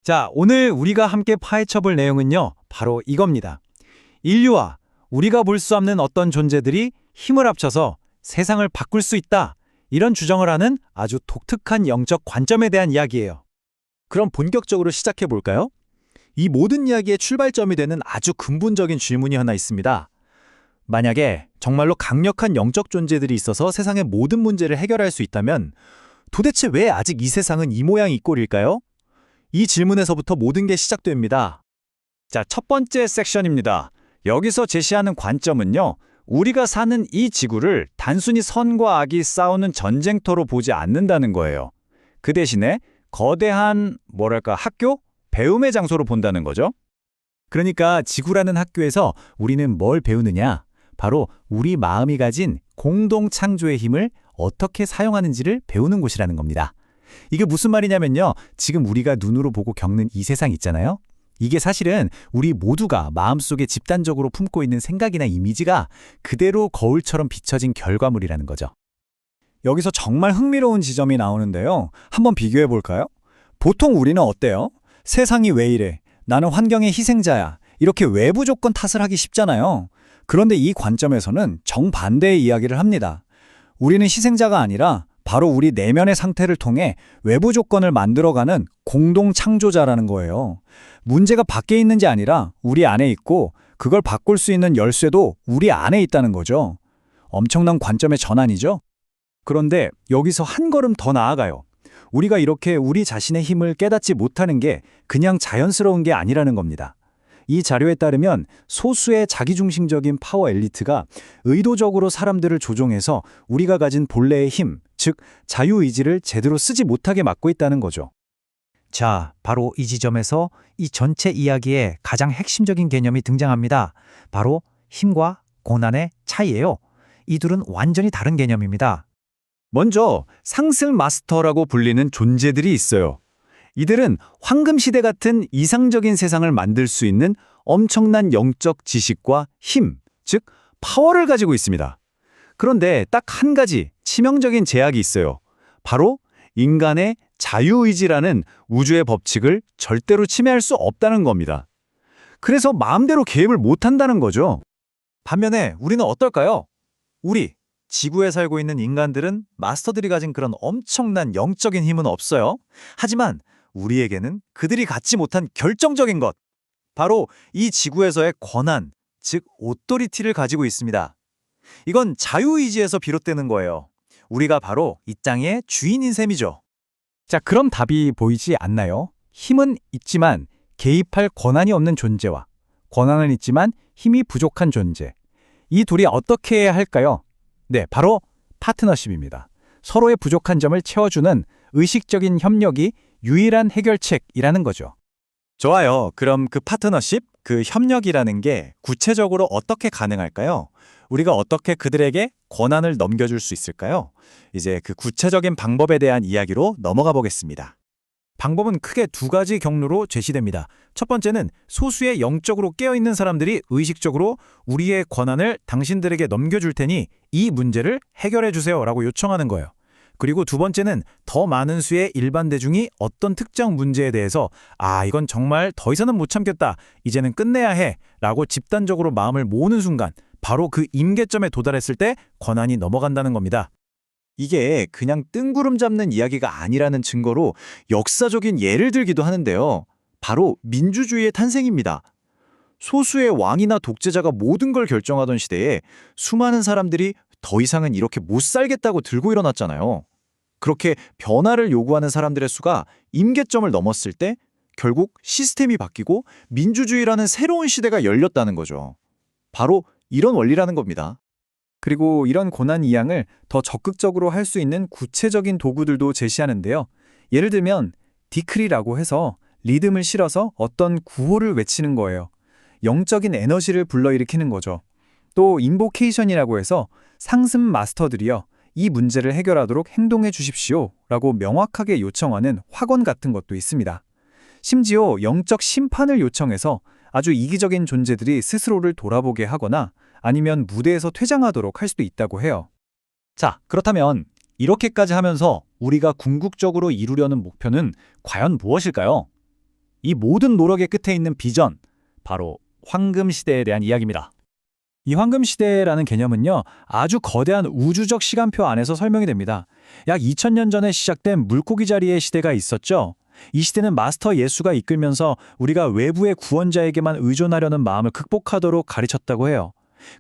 자, 오늘 우리가 함께 파헤쳐 볼 내용은요, 바로 이겁니다. 인류와 우리가 볼 수 없는 어떤 존재들이 힘을 합쳐서 세상을 바꿀 수 있다. 이런 주장을 하는 아주 독특한 영적 관점에 대한 이야기예요. 그럼 본격적으로 시작해 볼까요? 이 모든 이야기의 출발점이 되는 아주 근본적인 질문이 하나 있습니다. 만약에 정말로 강력한 영적 존재들이 있어서 세상의 모든 문제를 해결할 수 있다면 도대체 왜 아직 이 세상은 이 모양 이 꼴일까요? 이 질문에서부터 모든 게 시작됩니다. 자, 첫 번째 섹션입니다. 여기서 제시하는 관점은요, 우리가 사는 이 지구를 단순히 선과 악이 싸우는 전쟁터로 보지 않는다는 거예요. 그 대신에 거대한, 학교? 배움의 장소로 본다는 거죠. 그러니까 지구라는 학교에서 우리는 뭘 배우느냐? 바로 우리 마음이 가진 공동 창조의 힘을 어떻게 사용하는지를 배우는 곳이라는 겁니다. 이게 무슨 말이냐면요. 지금 우리가 눈으로 보고 겪는 이 세상 있잖아요. 이게 사실은 우리 모두가 마음속에 집단적으로 품고 있는 생각이나 이미지가 그대로 거울처럼 비춰진 결과물이라는 거죠. 여기서 정말 흥미로운 지점이 나오는데요. 한번 비교해 볼까요? 보통 우리는 어때요? 세상이 왜 이래? 나는 환경의 희생자야. 이렇게 외부 조건 탓을 하기 쉽잖아요. 그런데 이 관점에서는 정반대의 이야기를 합니다. 우리는 희생자가 아니라 바로 우리 내면의 상태를 통해 외부 조건을 만들어가는 공동 창조자라는 거예요. 문제가 밖에 있는지 아니라 우리 안에 있고 그걸 바꿀 수 있는 열쇠도 우리 안에 있다는 거죠. 엄청난 관점의 전환이죠. 그런데 여기서 한 걸음 더 나아가요. 우리가 이렇게 우리 자신의 힘을 깨닫지 못하는 게 그냥 자연스러운 게 아니라는 겁니다. 이 자료에 따르면 소수의 자기중심적인 파워 엘리트가 의도적으로 사람들을 조종해서 우리가 가진 본래의 힘, 즉 자유의지를 제대로 쓰지 못하게 막고 있다는 거죠. 자, 바로 이 지점에서 이 전체 이야기의 가장 핵심적인 개념이 등장합니다. 바로 힘과 고난의 차이예요. 이 둘은 완전히 다른 개념입니다. 먼저 상승 마스터라고 불리는 존재들이 있어요. 이들은 황금시대 같은 이상적인 세상을 만들 수 있는 엄청난 영적 지식과 힘, 즉 파워를 가지고 있습니다. 그런데 딱 한 가지 치명적인 제약이 있어요. 바로 인간의 자유의지라는 우주의 법칙을 절대로 침해할 수 없다는 겁니다. 그래서 마음대로 개입을 못한다는 거죠. 반면에 우리는 어떨까요? 우리, 지구에 살고 있는 인간들은 마스터들이 가진 그런 엄청난 영적인 힘은 없어요. 하지만 우리에게는 그들이 갖지 못한 결정적인 것, 바로 이 지구에서의 권한, 즉 오토리티를 가지고 있습니다. 이건 자유의지에서 비롯되는 거예요. 우리가 바로 이 땅의 주인인 셈이죠. 자, 그럼 답이 보이지 않나요? 힘은 있지만 개입할 권한이 없는 존재와 권한은 있지만 힘이 부족한 존재. 이 둘이 어떻게 해야 할까요? 네, 바로 파트너십입니다. 서로의 부족한 점을 채워주는 의식적인 협력이 유일한 해결책이라는 거죠. 좋아요. 그럼 그 파트너십, 그 협력이라는 게 구체적으로 어떻게 가능할까요? 우리가 어떻게 그들에게 권한을 넘겨줄 수 있을까요? 이제 그 구체적인 방법에 대한 이야기로 넘어가 보겠습니다. 방법은 크게 두 가지 경로로 제시됩니다. 첫 번째는 소수의 영적으로 깨어있는 사람들이 의식적으로 우리의 권한을 당신들에게 넘겨줄 테니 이 문제를 해결해 주세요 라고 요청하는 거예요. 그리고 두 번째는 더 많은 수의 일반 대중이 어떤 특정 문제에 대해서 이건 정말 더 이상은 못 참겠다. 이제는 끝내야 해. 라고 집단적으로 마음을 모으는 순간 바로 그 임계점에 도달했을 때 권한이 넘어간다는 겁니다. 이게 그냥 뜬구름 잡는 이야기가 아니라는 증거로 역사적인 예를 들기도 하는데요. 바로 민주주의의 탄생입니다. 소수의 왕이나 독재자가 모든 걸 결정하던 시대에 수많은 사람들이 더 이상은 이렇게 못 살겠다고 들고 일어났잖아요. 그렇게 변화를 요구하는 사람들의 수가 임계점을 넘었을 때 결국 시스템이 바뀌고 민주주의라는 새로운 시대가 열렸다는 거죠. 바로 이런 원리라는 겁니다. 그리고 이런 고난 이양을 더 적극적으로 할 수 있는 구체적인 도구들도 제시하는데요. 예를 들면 디크리라고 해서 리듬을 실어서 어떤 구호를 외치는 거예요. 영적인 에너지를 불러일으키는 거죠. 또 인보케이션이라고 해서 상습 마스터들이요. 이 문제를 해결하도록 행동해 주십시오 라고 명확하게 요청하는 확언 같은 것도 있습니다. 심지어 영적 심판을 요청해서 아주 이기적인 존재들이 스스로를 돌아보게 하거나 아니면 무대에서 퇴장하도록 할 수도 있다고 해요. 자, 그렇다면 이렇게까지 하면서 우리가 궁극적으로 이루려는 목표는 과연 무엇일까요? 이 모든 노력의 끝에 있는 비전, 바로 황금 시대에 대한 이야기입니다. 이 황금 시대라는 개념은요, 아주 거대한 우주적 시간표 안에서 설명이 됩니다. 약 2000년 전에 시작된 물고기 자리의 시대가 있었죠. 이 시대는 마스터 예수가 이끌면서 우리가 외부의 구원자에게만 의존하려는 마음을 극복하도록 가르쳤다고 해요.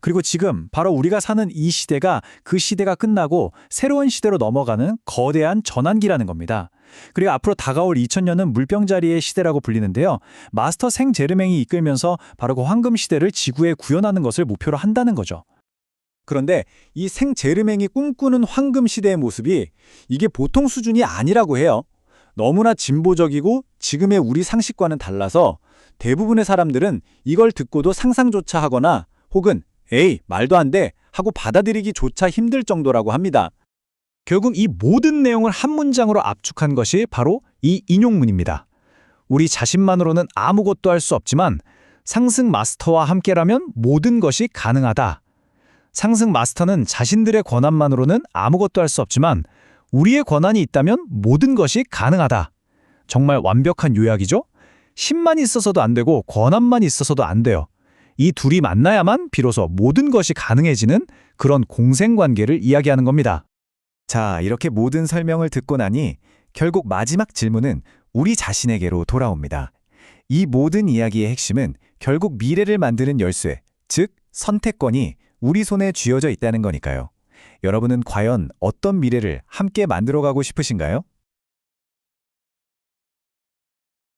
그리고 지금 바로 우리가 사는 이 시대가 그 시대가 끝나고 새로운 시대로 넘어가는 거대한 전환기라는 겁니다. 그리고 앞으로 다가올 2000년은 물병자리의 시대라고 불리는데요. 마스터 생 제르맹이 이끌면서 바로 그 황금 시대를 지구에 구현하는 것을 목표로 한다는 거죠. 그런데 이 생 제르맹이 꿈꾸는 황금 시대의 모습이 이게 보통 수준이 아니라고 해요. 너무나 진보적이고 지금의 우리 상식과는 달라서 대부분의 사람들은 이걸 듣고도 상상조차 하거나 혹은 에이, 말도 안 돼 하고 받아들이기조차 힘들 정도라고 합니다. 결국 이 모든 내용을 한 문장으로 압축한 것이 바로 이 인용문입니다. 우리 자신만으로는 아무것도 할 수 없지만 상승 마스터와 함께라면 모든 것이 가능하다. 상승 마스터는 자신들의 권한만으로는 아무것도 할 수 없지만 우리의 권한이 있다면 모든 것이 가능하다. 정말 완벽한 요약이죠? 힘만 있어서도 안 되고 권한만 있어서도 안 돼요. 이 둘이 만나야만 비로소 모든 것이 가능해지는 그런 공생관계를 이야기하는 겁니다. 자, 이렇게 모든 설명을 듣고 나니 결국 마지막 질문은 우리 자신에게로 돌아옵니다. 이 모든 이야기의 핵심은 결국 미래를 만드는 열쇠, 즉 선택권이 우리 손에 쥐어져 있다는 거니까요. 여러분은 과연 어떤 미래를 함께 만들어가고 싶으신가요?